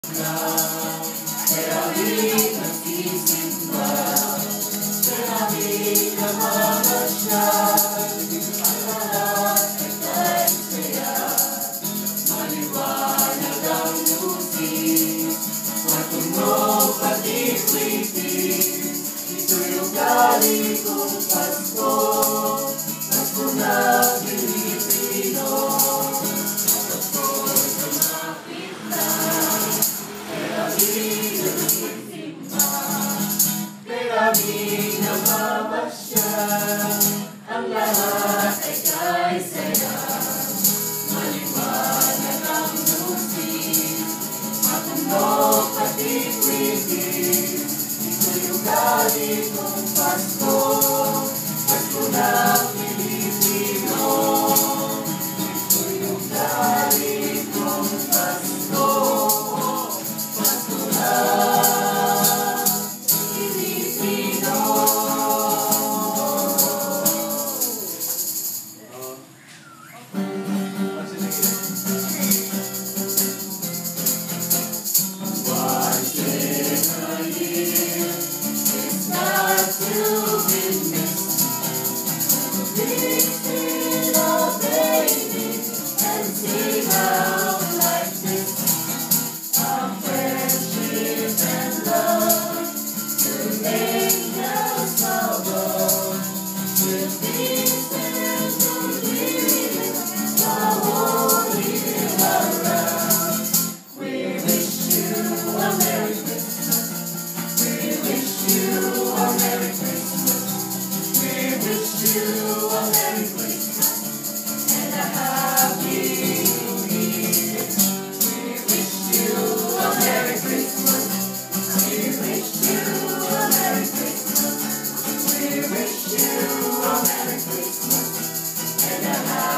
Kaya ako'y nagsisimba, kaya ako'y namamasyal. Ang lahat ay kahit kaya, maliwanag ang lusis, matunog pati kritis. Ito'y ugali kong Pasko, Pasko na Pilipino. Pasko'y sumapit na, kaya ako'y nagsisimba, kaya ako'y namamasyal. Ang lahat ay kahit saya, maliwanag ang lusis, matunog pati kritis. Ito'y ugali kong Pasko, Pasko ng Pilipino. Ito'y ugali kong Pasko, Pasko ng Pilipino. Once in a year, it's not to be missed. Please feel a baby and sing out like this. Our friendship and love to angels above. With peace and goodwill the whole year around. We wish you a Merry Christmas. We wish you a Merry Christmas. We wish you a Merry Christmas and a Happy New Year. We wish you a Merry Christmas. We wish you a Merry Christmas. We wish you a Merry Christmas and a Happy